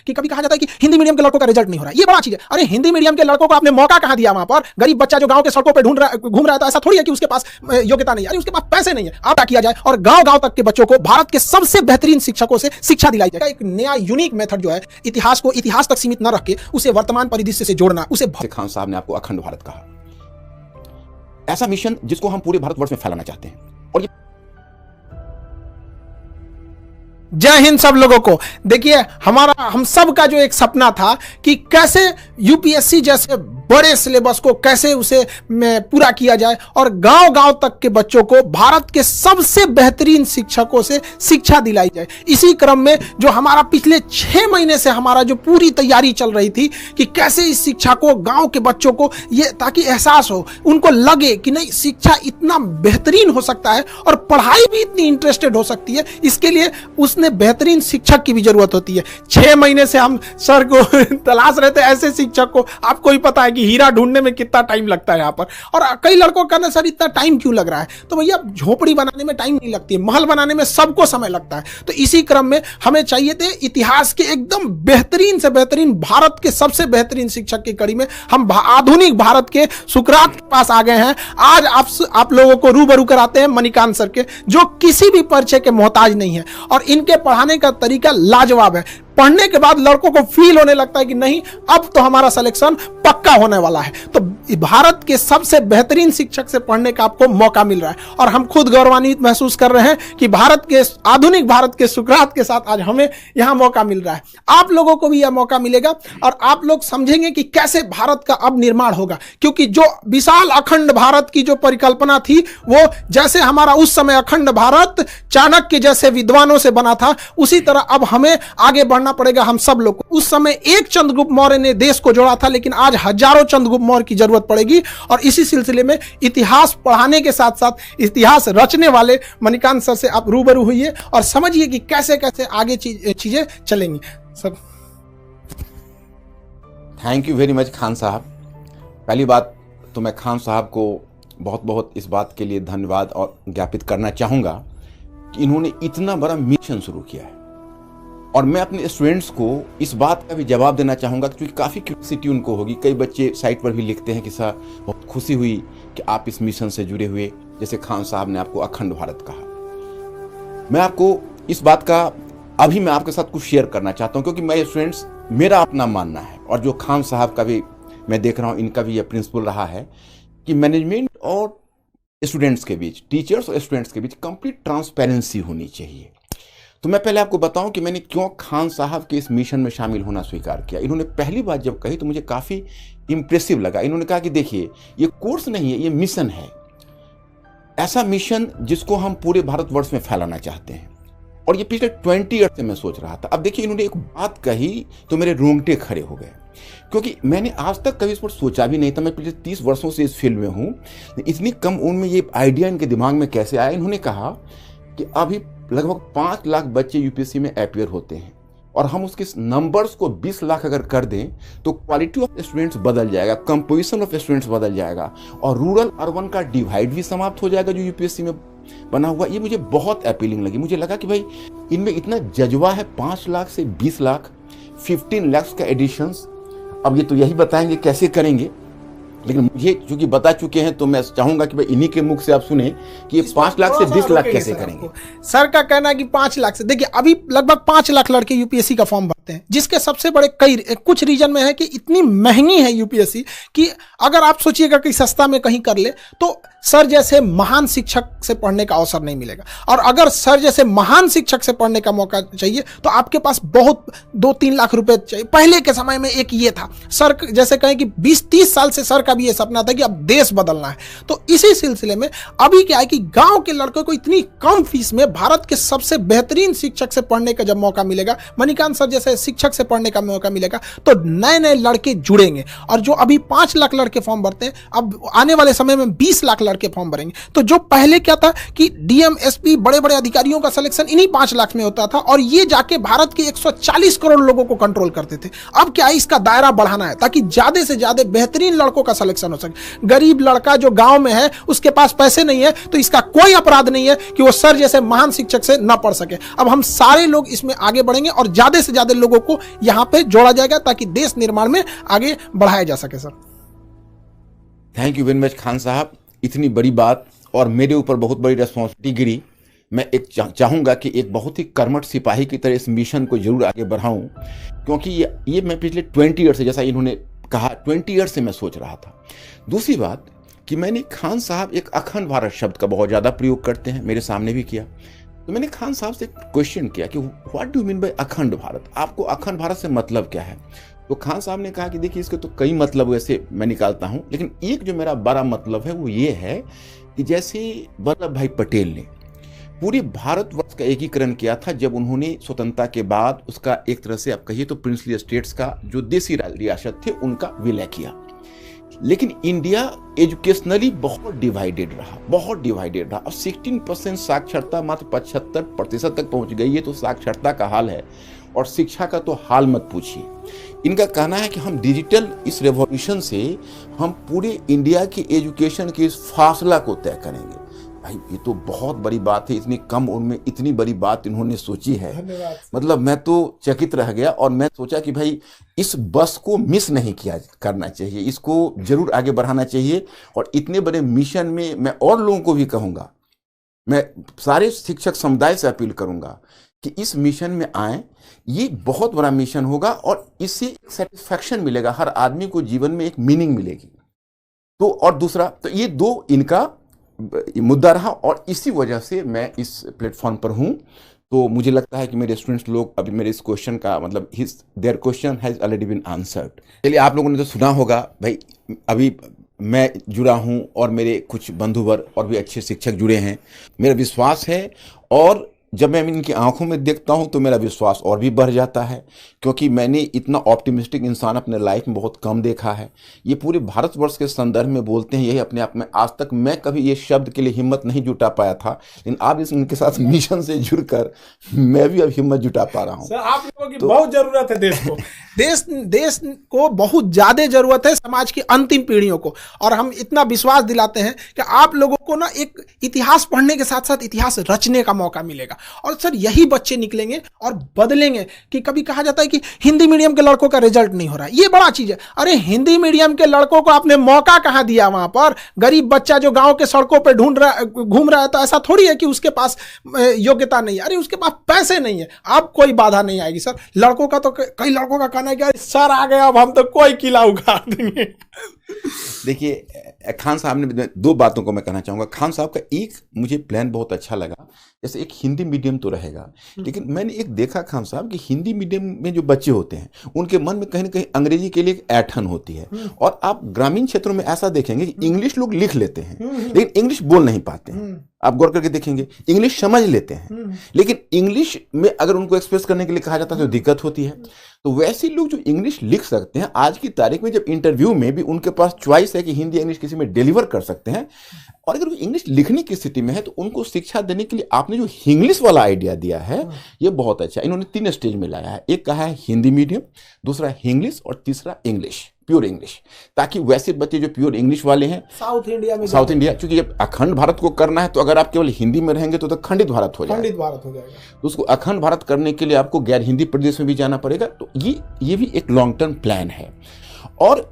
कि कभी कहा जाता है कि हिंदी मीडियम के लड़कों का रिजल्ट नहीं हो रहा है, ये बड़ा चीज है। अरे हिंदी मीडियम के लड़कों को आपने मौका कहां दिया? वहां पर गरीब बच्चा जो गांव के सड़कों पे घूम रहा है, तो ऐसा थोड़ी है कि उसके पास योग्यता नहीं है, अरे उसके पास पैसे नहीं है। आप क्या किया जाए और गांव गांव तक के बच्चों को भारत के सबसे बेहतरीन शिक्षकों से शिक्षा दिलाई जाए। एक नया यूनिक मेथड जो है, इतिहास को इतिहास तक सीमित न रख के उसे वर्तमान परिदृश्य से जोड़ना, उसे। खान साहब ने आपको अखंड भारत कहा, ऐसा मिशन जिसको हम पूरे भारतवर्ष में फैलाना चाहते हैं। और ये जय हिंद सब लोगों को। देखिए, हम सब का जो एक सपना था कि कैसे यूपीएससी जैसे बड़े सिलेबस को कैसे उसे पूरा किया जाए और गांव गांव तक के बच्चों को भारत के सबसे बेहतरीन शिक्षकों से शिक्षा दिलाई जाए। इसी क्रम में जो हमारा पिछले 6 महीने से हमारा जो पूरी तैयारी चल रही थी कि कैसे इस शिक्षा को गांव के बच्चों को ये, ताकि एहसास हो, उनको लगे कि नहीं शिक्षा इतना बेहतरीन हो सकता है और पढ़ाई भी इतनी इंटरेस्टेड हो सकती है। इसके लिए उसने बेहतरीन शिक्षक की भी जरूरत होती है। 6 महीने से हम सर को तलाश रहे थे, ऐसे शिक्षक को। आपको ही पता है कि हीरा ढूंढने में कितना टाइम लगता है यहाँ पर। और कई लड़कों का ना सर इतना टाइम क्यों लग रहा है? तो भैया झोपड़ी बनाने में टाइम नहीं लगती है, महल बनाने में सबको समय लगता है। तो इसी क्रम में हमें चाहिए थे इतिहास के एकदम बेहतरीन से बेहतरीन, भारत के सबसे बेहतरीन शिक्षक की कड़ी में हम आधुनिक भारत के सुकरात के पास आ गए हैं। आज आप लोगों को रूबरू कराते हैं मणिकांत सर के, जो किसी भी परिचय के मोहताज नहीं है और इनके पढ़ाने का तरीका लाजवाब है। पढ़ने के बाद लड़कों को फील होने लगता है कि नहीं, अब तो हमारा सिलेक्शन पक्का होने वाला है। तो भारत के सबसे बेहतरीन शिक्षक से पढ़ने का आपको मौका मिल रहा है और हम खुद गौरवान्वित महसूस कर रहे हैं कि आधुनिक भारत के सुकरात के साथ आज हमें यहां मौका मिल रहा है। आप लोगों को भी यह मौका मिलेगा और आप लोग समझेंगे कि कैसे भारत का अब निर्माण होगा, क्योंकि जो विशाल अखंड भारत की जो परिकल्पना थी, वो जैसे हमारा उस समय अखंड भारत चाणक्य जैसे विद्वानों से बना था, उसी तरह अब हमें आगे बढ़ना पड़ेगा हम सब लोग को। उस समय एक चंद्रगुप्त मौर्य ने देश को जोड़ा था, लेकिन आज हजारों चंद्रगुप्त मौर्य की जरूरत पड़ेगी। और इसी सिलसिले में इतिहास पढ़ाने के साथ साथ इतिहास रचने वाले मणिकांत सर से आप रूबरू हुइए और समझिए कि कैसे कैसे आगे चीजें चलेंगी। सब thank you very much Khan साहब। पहली बात तो मैं खान साहब को बहुत बहुत इस बात के लिए धन्यवाद और ज्ञापित करना चाहूँगा कि इन्होंने इतना बड़ा मिशन शुरू किया है। और मैं अपने स्टूडेंट्स को इस बात का भी जवाब देना चाहूँगा, क्योंकि काफ़ी क्यूरियोसिटी उनको होगी। कई बच्चे साइट पर भी लिखते हैं कि सर बहुत खुशी हुई कि आप इस मिशन से जुड़े हुए, जैसे खान साहब ने आपको अखंड भारत कहा। मैं आपको इस बात का अभी मैं आपके साथ कुछ शेयर करना चाहता हूँ, क्योंकि मैं स्टूडेंट्स, मेरा अपना मानना है और जो खान साहब का भी मैं देख रहा हूँ, इनका भी यह प्रिंसिपल रहा है कि मैनेजमेंट और स्टूडेंट्स के बीच, टीचर्स और स्टूडेंट्स के बीच कंप्लीट ट्रांसपेरेंसी होनी चाहिए। तो मैं पहले आपको बताऊं कि मैंने क्यों खान साहब के इस मिशन में शामिल होना स्वीकार किया। इन्होंने पहली बात जब कही तो मुझे काफ़ी इंप्रेसिव लगा। इन्होंने कहा कि देखिए, ये कोर्स नहीं है, ये मिशन है, ऐसा मिशन जिसको हम पूरे भारतवर्ष में फैलाना चाहते हैं। और ये पिछले 20 ईयर से मैं सोच रहा था। अब देखिए, इन्होंने एक बात कही तो मेरे रोंगटे खड़े हो गए, क्योंकि मैंने आज तक कभी इस पर सोचा भी नहीं था। मैं पिछले 30 वर्षों से इस फील्ड में हूँ, इतनी कम उम्र में ये आइडिया इनके दिमाग में कैसे आया। इन्होंने कहा कि अभी लगभग 5 लाख बच्चे यूपीएससी में अपीयर होते हैं और हम उसके नंबर्स को 20 लाख अगर कर दें तो क्वालिटी ऑफ स्टूडेंट्स बदल जाएगा, कंपोजिशन ऑफ स्टूडेंट्स बदल जाएगा और रूरल अर्बन का डिवाइड भी समाप्त हो जाएगा जो यूपीएससी में बना हुआ। ये मुझे बहुत अपीलिंग लगी। मुझे लगा कि भाई इनमें इतना जज्बा है। 5 लाख से 20 लाख, 15 लाख का एडिशंस। अब ये तो यही बताएंगे कैसे करेंगे, लेकिन मुझे चूंकि बता चुके हैं तो मैं चाहूंगा कि भाई इन्हीं के मुख से आप सुने कि ये 5 लाख से 20 लाख कैसे करेंगे। सर का कहना है कि 5 लाख से, देखिए अभी लगभग 5 लाख लड़के यूपीएससी का फॉर्म भरते हैं, जिसके सबसे बड़े कुछ रीजन में है कि इतनी महंगी है यूपीएससी कि अगर आप सोचिएगा कि सस्ता में कहीं कर ले तो सर जैसे महान शिक्षक से पढ़ने का अवसर नहीं मिलेगा। और अगर सर जैसे महान शिक्षक से पढ़ने का मौका चाहिए तो आपके पास बहुत 2-3 लाख रुपए चाहिए। पहले के समय में एक ये था, सर जैसे कहें कि 20-30 साल से सर का भी ये सपना था कि अब देश बदलना है। तो इसी सिलसिले में अभी क्या है कि गांव के लड़कों को इतनी कम फीस में भारत के सबसे बेहतरीन शिक्षक से पढ़ने का जब मौका मिलेगा, मणिकांत सर जैसे शिक्षक से पढ़ने का मौका मिलेगा, तो नए नए लड़के जुड़ेंगे। और जो अभी 5 लाख लड़के फॉर्म भरते हैं, अब आने वाले समय में 20 लाख लड़के फॉर्म भरेंगे। तो जो पहले क्या था कि डीएम, एसपी, बड़े बड़े अधिकारियों का सिलेक्शन इन्हीं 5 लाख में होता था और ये जाके भारत के 140 करोड़ लोगों को कंट्रोल करते थे। अब क्या है, इसका दायरा बढ़ाना है ताकि ज्यादा से ज्यादा बेहतरीन लड़कों का सिलेक्शन हो सके। गरीब लड़का जो गांव में है, उसके पास पैसे नहीं है, तो इसका कोई अपराध नहीं है कि वो सर जैसे महान शिक्षक से न पढ़ सके। अब हम सारे लोग इसमें आगे बढ़ेंगे और ज्यादा से ज्यादा लोगों को यहाँ पे जोड़ा जाएगा ताकि देश निर्माण में आगे बढ़ाया जा सके। Sir thank you very much Khan साहब, इतनी बड़ी बात और मेरे ऊपर बहुत बड़ी रिस्पॉन्सिबिलिटी गिरी। मैं एक चाहूँगा कि एक बहुत ही कर्मठ सिपाही की तरह इस मिशन को जरूर आगे बढ़ाऊँ, क्योंकि ये मैं पिछले 20 ईयर से, जैसा इन्होंने कहा 20 ईयर से मैं सोच रहा था। दूसरी बात कि मैंने खान साहब एक अखंड भारत शब्द का बहुत ज़्यादा प्रयोग करते हैं, मेरे सामने भी किया, तो मैंने खान साहब से एक क्वेश्चन किया कि व्हाट डू मीन बाय अखंड भारत, आपको अखंड भारत से मतलब क्या है? तो खान साहब ने कहा कि देखिए इसके तो कई मतलब वैसे मैं निकालता हूँ, लेकिन एक जो मेरा बड़ा मतलब है वो ये है कि जैसे वल्लभ भाई पटेल ने पूरे भारतवर्ष का एकीकरण किया था जब उन्होंने स्वतंत्रता के बाद उसका एक तरह से आप कहिए तो प्रिंसली स्टेट्स का जो देसी रियासत थे उनका विलय किया। लेकिन इंडिया एजुकेशनली बहुत डिवाइडेड रहा और 16% साक्षरता मात्र 75% तक पहुंच गई है, तो साक्षरता का हाल है और शिक्षा का तो हाल मत पूछिए। इनका कहना है कि हम डिजिटल इस रेवोल्यूशन से हम पूरे इंडिया की एजुकेशन के इस फासला को तय करेंगे। भाई ये तो बहुत बड़ी बात है, इतनी कम उम्र में इतनी बड़ी बात इन्होंने सोची है, मतलब मैं तो चकित रह गया। और मैं सोचा कि भाई इस बस को मिस नहीं किया करना चाहिए, इसको जरूर आगे बढ़ाना चाहिए। और इतने बड़े मिशन में मैं और लोगों को भी कहूँगा, मैं सारे शिक्षक समुदाय से अपील करूँगा कि इस मिशन में आए। ये बहुत बड़ा मिशन होगा और इससे एक सेटिस्फैक्शन मिलेगा, हर आदमी को जीवन में एक मीनिंग मिलेगी। तो और दूसरा तो ये दो इनका मुद्दा रहा और इसी वजह से मैं इस प्लेटफॉर्म पर हूं। तो मुझे लगता है कि मेरे स्टूडेंट्स लोग अभी मेरे इस क्वेश्चन का मतलब their question has already been answered. चलिए आप लोगों ने तो सुना होगा भाई, अभी मैं जुड़ा हूं और मेरे कुछ बंधुवर और भी अच्छे शिक्षक जुड़े हैं। मेरा विश्वास है और जब मैं इनकी आंखों में देखता हूं तो मेरा विश्वास और भी बढ़ जाता है, क्योंकि मैंने इतना ऑप्टिमिस्टिक इंसान अपने लाइफ में बहुत कम देखा है। ये पूरे भारतवर्ष के संदर्भ में बोलते हैं, यही अपने आप में आज तक मैं कभी ये शब्द के लिए हिम्मत नहीं जुटा पाया था, लेकिन आप इनके साथ मिशन से जुड़कर मैं भी अब हिम्मत जुटा पा रहा हूँ। सर आप लोगों की बहुत जरूरत है देश को, देश को बहुत ज्यादा जरूरत है, समाज की अंतिम पीढ़ियों को। और हम इतना विश्वास दिलाते हैं कि आप लोगों को ना एक इतिहास पढ़ने के साथ साथ इतिहास रचने का मौका मिलेगा और सर यही बच्चे निकलेंगे और बदलेंगे। कि कभी कहा जाता है कि हिंदी मीडियम के लड़कों का रिजल्ट नहीं हो रहा है, ये बड़ा चीज है। अरे हिंदी मीडियम के लड़कों को आपने मौका कहां दिया? वहां पर गरीब बच्चा जो गांव के सड़कों पे घूम रहा है, तो ऐसा थोड़ी है कि उसके पास योग्यता नहीं है, अरे उसके पास पैसे नहीं है, अब कोई बाधा नहीं आएगी। सर लड़कों का तो कई लड़कों का कहना है कि सर आ गया अब हम तो कोई किला उखाड़ देंगे। देखिए खान साहब ने दो बातों को मैं कहना चाहूँगा। खान साहब का एक मुझे प्लान बहुत अच्छा लगा, जैसे एक हिंदी मीडियम तो रहेगा, लेकिन मैंने एक देखा खान साहब कि हिंदी मीडियम में जो बच्चे होते हैं उनके मन में कहीं ना कहीं अंग्रेजी के लिए एक ऐंठन होती है। और आप ग्रामीण क्षेत्रों में ऐसा देखेंगे कि इंग्लिश लोग लिख लेते हैं लेकिन इंग्लिश बोल नहीं पाते हैं। आप गौर करके देखेंगे इंग्लिश समझ लेते हैं लेकिन इंग्लिश में अगर उनको एक्सप्रेस करने के लिए कहा जाता है तो दिक्कत होती है। तो वैसे लोग जो इंग्लिश लिख सकते हैं, आज की तारीख में जब इंटरव्यू में भी उनके पास चॉइस है कि हिंदी इंग्लिश किसी में डिलीवर कर सकते हैं, और अगर वो इंग्लिश लिखने की स्थिति में है तो उनको शिक्षा देने के लिए आपने जो इंग्लिश वाला आइडिया दिया है ये बहुत अच्छा। इन्होंने 3 स्टेज में लाया है, एक कहा है हिंदी मीडियम, दूसरा इंग्लिश और तीसरा इंग्लिश, प्योर इंग्लिश, ताकि वैसे बच्चे जो प्योर इंग्लिश वाले हैं साउथ इंडिया, क्योंकि जब अखंड भारत को करना है तो अगर आप केवल हिंदी में रहेंगे तो खंडित भारत हो जाएगा। तो उसको अखंड भारत करने के लिए आपको गैर हिंदी प्रदेश में भी जाना पड़ेगा। तो ये भी एक लॉन्ग टर्म प्लान है। और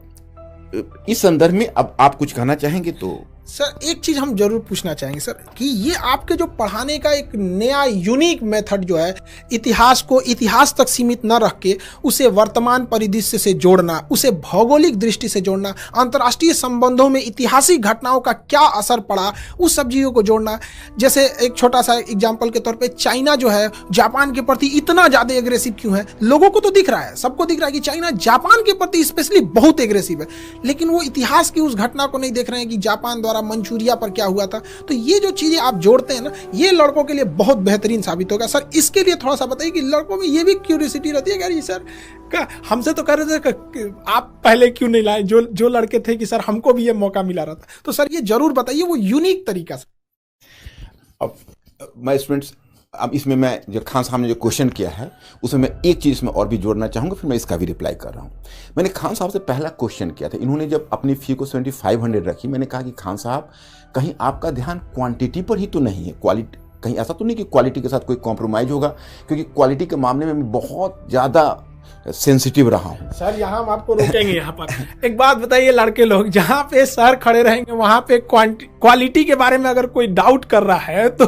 इस संदर्भ में अब आप कुछ कहना चाहेंगे? तो सर एक चीज हम जरूर पूछना चाहेंगे सर कि ये आपके जो पढ़ाने का एक नया यूनिक मेथड जो है, इतिहास को इतिहास तक सीमित न रख के उसे वर्तमान परिदृश्य से जोड़ना, उसे भौगोलिक दृष्टि से जोड़ना, अंतर्राष्ट्रीय संबंधों में ऐतिहासिक घटनाओं का क्या असर पड़ा उस सब चीज़ों को जोड़ना। जैसे एक छोटा सा एग्जाम्पल के तौर पर चाइना जो है जापान के प्रति इतना ज़्यादा एग्रेसिव क्यों है? लोगों को तो दिख रहा है, सबको दिख रहा है कि चाइना जापान के प्रति स्पेशली बहुत एग्रेसिव है, लेकिन वो इतिहास की उस घटना को नहीं देख रहे हैं कि जापान द्वारा मंचूरिया पर क्या हुआ था। तो ये जो चीजें आप जोड़ते हैं ना, ये लड़कों के लिए बहुत बेहतरीन साबित होगा। सर इसके लिए थोड़ा सा बताइए कि लड़कों में ये भी क्यूरियोसिटी रहती है कि अरे सर हमसे तो कर रहे थे आप पहले क्यों नहीं लाए, जो लड़के थे कि सर हमको भी ये मौका मिला रहा था। तो सर ये जरूर बताइए वो यूनिक तरीका से। अब माय स्टूडेंट्स, अब इसमें मैं जो खान साहब ने जो क्वेश्चन किया है उसमें मैं एक चीज़ इसमें और भी जोड़ना चाहूँगा, फिर मैं इसका भी रिप्लाई कर रहा हूँ। मैंने खान साहब से पहला क्वेश्चन किया था, इन्होंने जब अपनी फ़ी को 7500 रखी, मैंने कहा कि खान साहब कहीं आपका ध्यान क्वांटिटी पर ही तो नहीं है, कहीं ऐसा तो नहीं कि क्वालिटी के साथ कोई कॉम्प्रोमाइज़ होगा, क्योंकि क्वालिटी के मामले में मैं बहुत ज़्यादा सेंसिटिव रहा हूँ। सर यहाँ हम आपको रोकेंगे यहाँ पर। एक बात बताइए लड़के लोग, जहाँ पे सर खड़े रहेंगे वहाँ पे क्वालिटी के बारे में अगर कोई डाउट कर रहा है तो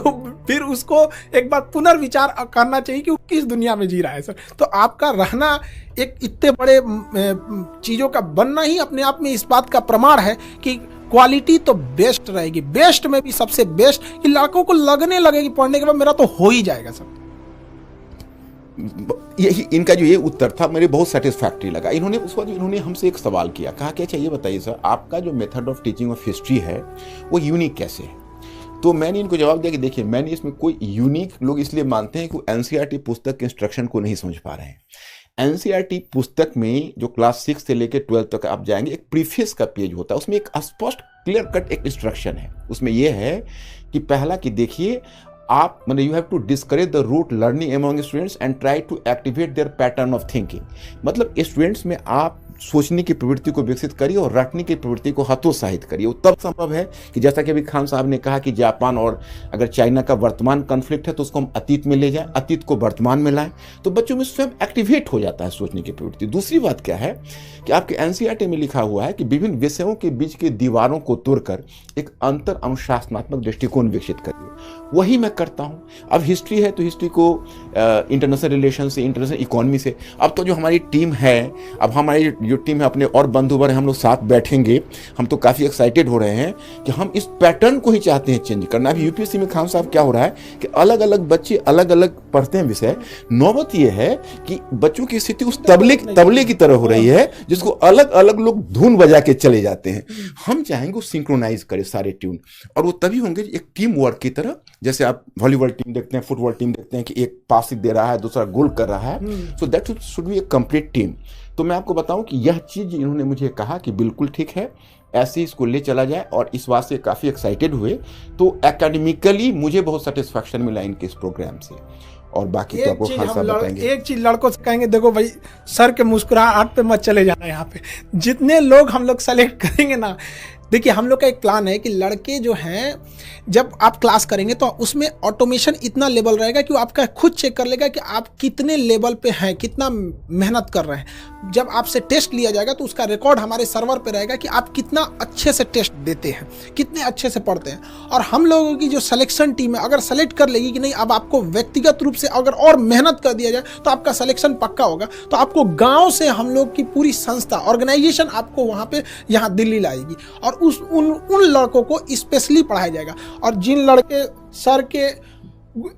फिर उसको एक बार पुनर्विचार करना चाहिए कि वो किस दुनिया में जी रहा है सर। तो आपका रहना एक इतने बड़े चीज़ों का बनना ही अपने आप में इस बात का प्रमाण है कि क्वालिटी तो बेस्ट रहेगी, बेस्ट में भी सबसे बेस्ट, कि लड़कों को लगने लगेगी पढ़ने के बाद मेरा तो हो ही जाएगा सर। यही इनका जो ये उत्तर था मेरे बहुत सेटिस्फैक्टरी लगा। इन्होंने उस वक्त इन्होंने हमसे एक सवाल किया, कहा कि अच्छा ये बताइए सर, आपका जो method of teaching of history है वो यूनिक कैसे है? तो मैंने इनको जवाब दिया कि देखिए, मैंने इसमें कोई यूनिक, लोग इसलिए मानते हैं कि वो एनसीईआरटी पुस्तक के इंस्ट्रक्शन को नहीं समझ पा रहे हैं। एनसीईआरटी पुस्तक में जो क्लास 6 से लेकर 12 तक आप जाएंगे, एक प्रीफेस का पेज होता है, उसमें एक स्पष्ट क्लियर कट एक इंस्ट्रक्शन है। उसमें यह है कि पहला कि देखिए आप मतलब you have to discourage the rote learning among students and try to activate their pattern of thinking. मतलब स्टूडेंट्स में आप सोचने की प्रवृत्ति को विकसित करिए और रटने की प्रवृत्ति को हतोत्साहित करिए। वो तब संभव है कि जैसा कि अभी खान साहब ने कहा कि जापान और अगर चाइना का वर्तमान कॉन्फ्लिक्ट है तो उसको हम अतीत में ले जाएं, अतीत को वर्तमान में लाएं, तो बच्चों में स्वयं एक्टिवेट हो जाता है सोचने की प्रवृत्ति। दूसरी बात क्या है कि आपके एनसीईआरटी में लिखा हुआ है कि विभिन्न विषयों के बीच की दीवारों को तोड़कर एक अंतर अनुशासनात्मक दृष्टिकोण विकसित करिए। वही मैं करता हूँ। अब हिस्ट्री है तो हिस्ट्री को इंटरनेशनल रिलेशन से, इंटरनेशनल इकोनॉमी से, अब तो जो हमारी टीम है, अब हमारी जो टीम है अपने और बंधुवर हैं, हम लोग साथ बैठेंगे, हम तो काफ़ी एक्साइटेड हो रहे हैं कि हम इस पैटर्न को ही चाहते हैं चेंज करना। अभी यूपीएससी में खान साहब क्या हो रहा है कि अलग अलग बच्चे अलग अलग पढ़ते हैं विषय। नौबत यह है कि बच्चों की स्थिति उस तबले की तरह हो रही है जिसको अलग अलग लोग धुन बजा के चले जाते हैं। हम चाहेंगे वो सिंक्रोनाइज करे सारे ट्यून, और वो तभी होंगे एक टीम वर्क की तरह। जैसे आप वॉलीबॉल टीम देखते हैं, फुटबॉल टीम देखते हैं कि एक पास दे रहा है, दूसरा गोल कर रहा है, so that should be A complete team. तो मैं आपको बताऊं कि यह चीज़ इन्होंने मुझे कहा कि बिल्कुल ठीक है, ऐसे ही इसको ले चला जाए, और इस बात से काफ़ी एक्साइटेड हुए। तो एकेडमिकली मुझे बहुत सेटिस्फैक्शन मिला इनके इस प्रोग्राम से, और बाकी तो आपको खान साहब बताएंगे। एक चीज लड़कों से कहेंगे, देखो भाई सर के मुस्कुराहट पे मत चले जाना। यहाँ पे जितने लोग हम लोग सेलेक्ट करेंगे ना, देखिए हम लोग का एक प्लान है कि लड़के जो हैं जब आप क्लास करेंगे तो उसमें ऑटोमेशन इतना लेवल रहेगा कि वो आपका खुद चेक कर लेगा कि आप कितने लेवल पे हैं, कितना मेहनत कर रहे हैं। जब आपसे टेस्ट लिया जाएगा तो उसका रिकॉर्ड हमारे सर्वर पे रहेगा कि आप कितना अच्छे से टेस्ट देते हैं, कितने अच्छे से पढ़ते हैं। और हम लोगों की जो सिलेक्शन टीम है अगर सेलेक्ट कर लेगी कि नहीं अब आपको व्यक्तिगत रूप से अगर और मेहनत कर दिया जाए तो आपका सिलेक्शन पक्का होगा, तो आपको गाँव से हम लोग की पूरी संस्था ऑर्गेनाइजेशन आपको वहाँ पे यहाँ दिल्ली लाएगी और उन लड़कों को स्पेशली पढ़ाया जाएगा। और जिन लड़के सर के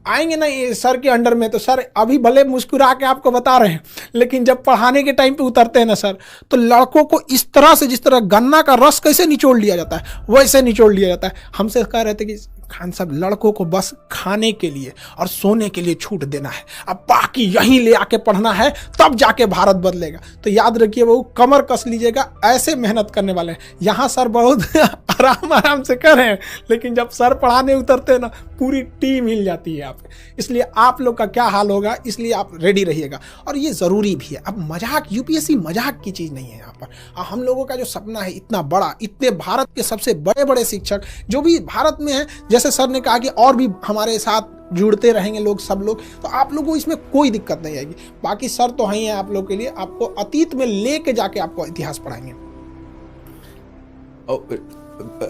आएंगे ना ये सर के अंडर में, तो सर अभी भले मुस्कुरा के आपको बता रहे हैं, लेकिन जब पढ़ाने के टाइम पे उतरते हैं ना सर, तो लड़कों को इस तरह से, जिस तरह गन्ना का रस कैसे निचोड़ लिया जाता है वैसे निचोड़ लिया जाता है। हमसे कह रहे थे कि खान साहब लड़कों को बस खाने के लिए और सोने के लिए छूट देना है, अब बाकी यहीं ले आके पढ़ना है, तब जाके भारत बदलेगा। तो याद रखिए वो कमर कस लीजिएगा, ऐसे मेहनत करने वाले हैं। यहाँ सर बहुत आराम से कर रहे हैं, लेकिन जब सर पढ़ाने उतरते हैं ना पूरी टीम हिल जाती है यहाँ पे। इसलिए आप लोग का क्या हाल होगा, इसलिए आप रेडी रहिएगा। और ये ज़रूरी भी है। अब मजाक, यूपीएससी मजाक की चीज़ नहीं है। यहाँ पर हम लोगों का जो सपना है इतना बड़ा, इतने भारत के सबसे बड़े बड़े शिक्षक जो भी भारत में हैं, जैसे सर ने कहा कि और भी हमारे साथ जुड़ते रहेंगे लोग, सब लोग, तो आप लोगों को इसमें कोई दिक्कत नहीं आएगी। बाकी सर तो हैं आप लोग के लिए, आपको अतीत में लेके जाके आपको इतिहास पढ़ाएंगे।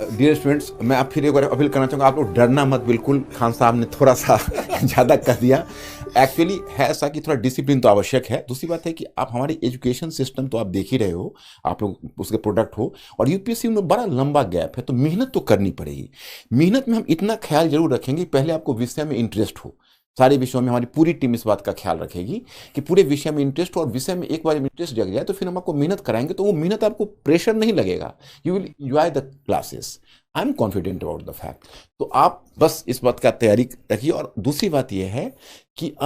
डियर स्टूडेंट्स, मैं आप फिर एक बार अपील करना चाहूँगा, आप लोग डरना मत बिल्कुल। खान साहब ने थोड़ा सा ज़्यादा कर दिया। एक्चुअली है ऐसा कि थोड़ा डिसिप्लिन तो आवश्यक है। दूसरी बात है कि आप हमारी एजुकेशन सिस्टम तो आप देख ही रहे हो, आप लोग उसके प्रोडक्ट हो, और यूपीएससी में बड़ा लंबा गैप है, तो मेहनत तो करनी पड़ेगी। मेहनत में हम इतना ख्याल जरूर रखेंगे, पहले आपको विषय में इंटरेस्ट हो। सारे विषयों में हमारी पूरी टीम इस बात का ख्याल रखेगी कि पूरे विषय में इंटरेस्ट हो, और विषय में एक बार इंटरेस्ट जग जाए तो फिर हम आपको मेहनत कराएंगे, तो वो मेहनत आपको प्रेशर नहीं लगेगा, you will enjoy the classes. I am confident about the fact. तो आप बस इस बात का तैयारी रखिए। और दूसरी बात यह है कि अब